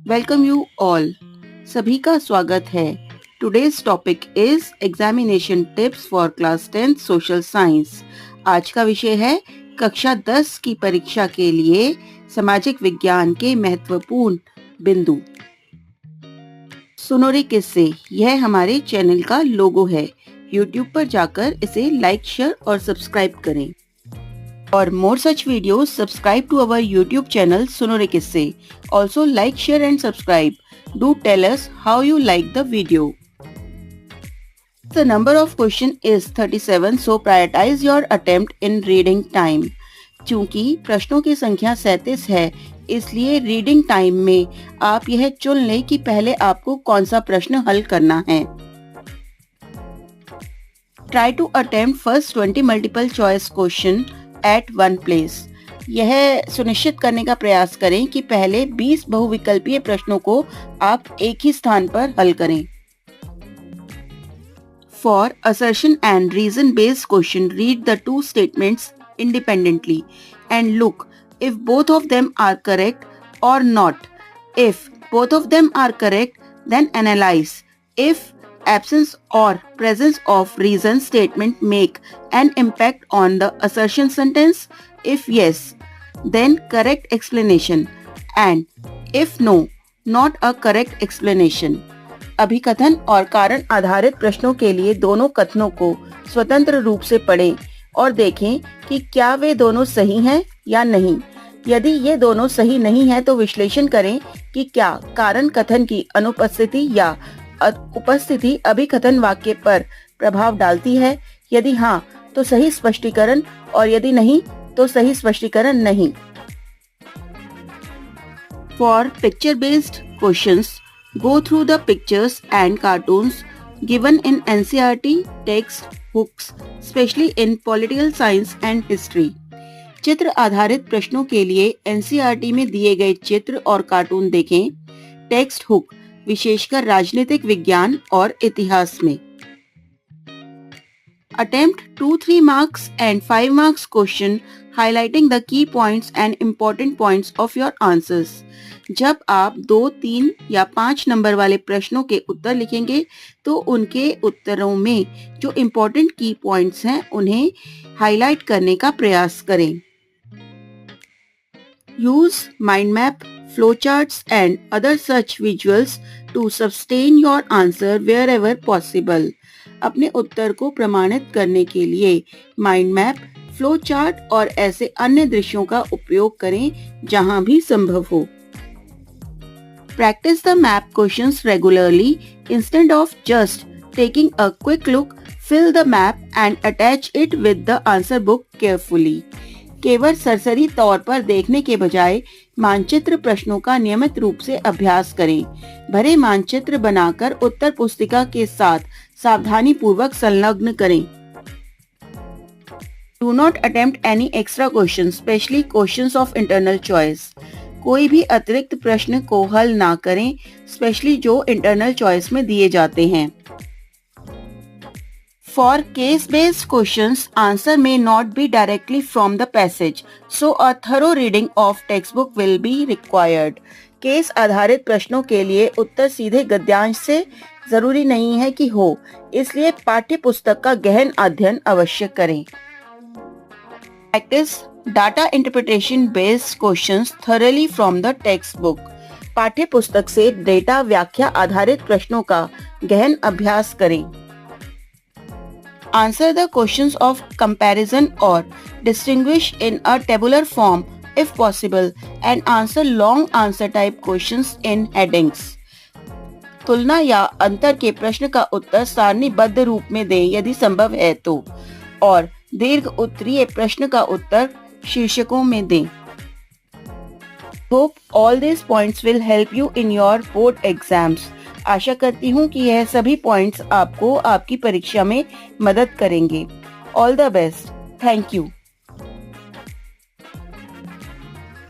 Welcome you all. सभी का स्वागत है। Today's topic is examination tips for class 10 social science. आज का विषय है कक्षा 10 की परीक्षा के लिए सामाजिक विज्ञान के महत्वपूर्ण बिंदु। सुनो रे किस्से, यह हमारे चैनल का लोगो है। YouTube पर जाकर इसे लाइक, शेयर और सब्सक्राइब करें। For more such videos, subscribe to our YouTube channel सुनो रे किस्से. Also like, share and subscribe. Do tell us how you like the video. The number of question is 37, so prioritize your attempt in reading time. चूँकि प्रश्नों की संख्या 37 है, इसलिए reading time में आप यह चुन लें कि पहले आपको कौन सा प्रश्न हल करना है। Try to attempt first 20 multiple choice question at one place. यह सुनिश्चित करने का प्रयास करें कि पहले 20 बहुविकल्पीय प्रश्नों को आप एक ही स्थान पर हल करें। For assertion and reason based question, read the two statements independently and look if both of them are correct or not. If both of them are correct, then analyze if absence or presence of reason statement make an impact on the assertion sentence. If yes, then correct explanation, and if no, not a correct explanation. अभिकथन और कारण आधारित प्रश्नों के लिए दोनों कथनों को स्वतंत्र रूप से पढ़ें और देखें कि क्या वे दोनों सही हैं या नहीं। यदि ये दोनों सही नहीं हैं तो विश्लेषण करें कि क्या कारण कथन की अनुपस्थिति या उपस्थिति अभिकथन वाक्य पर प्रभाव डालती है। यदि हाँ, तो सही स्पष्टीकरण, और यदि नहीं तो सही स्पष्टीकरण नहीं। For picture-based questions, go through the pictures and cartoons given in NCERT text books, especially in political science and history. चित्र आधारित प्रश्नों के लिए NCERT में दिए गए चित्र और कार्टून देखें। टेक्स्ट हुक, विशेषकर राजनीतिक विज्ञान और इतिहास में। Attempt 2-3 marks and 5 marks question highlighting the key points and important points of your answers. जब आप 2, 3 या 5 नंबर वाले प्रश्नों के उत्तर लिखेंगे तो उनके उत्तरों में जो इम्पोर्टेंट की पॉइंट्स हैं उन्हें हाईलाइट करने का प्रयास करें। Use mind map, flowcharts and other such visuals to sustain your answer wherever possible. अपने उत्तर को प्रमाणित करने के लिए माइंड मैप, फ्लो चार्ट और ऐसे अन्य दृश्यों का उपयोग करें जहां भी संभव हो। Practice the map questions regularly instead of just taking a quick look. Fill the map and attach it with the answer book carefully. केवल सरसरी तौर पर देखने के बजाय मानचित्र प्रश्नों का नियमित रूप से अभ्यास करें। भरे मानचित्र बनाकर उत्तर पुस्तिका के साथ सावधानी पूर्वक संलग्न करें। Do not attempt any extra questions, especially questions of internal choice. कोई भी अतिरिक्त प्रश्न को हल ना करें, स्पेशली जो इंटरनल चॉइस में दिए जाते हैं। For case-based questions, answer may not be directly from the passage, so a thorough reading of textbook will be required. Case आधारित प्रश्नों के लिए उत्तर सीधे गद्यांश से जरूरी नहीं है कि हो, इसलिए पाठ्य पुस्तक का गहन अध्ययन अवश्य करें। Practice data interpretation based questions thoroughly from the textbook. पाठ्य पुस्तक से डेटा व्याख्या आधारित प्रश्नों का गहन अभ्यास करें। Answer the questions of comparison or distinguish in a tabular form if possible and answer long answer type questions in headings. तुलना या अंतर के प्रश्न का उत्तर सारणीबद्ध रूप में दें यदि संभव है तो, और दीर्घ उत्तरीय प्रश्न का उत्तर शीर्षकों में दें। Hope all these points will help you in your board exams. आशा करती हूँ कि यह सभी पॉइंट्स आपको आपकी परीक्षा में मदद करेंगे। All the best. Thank you.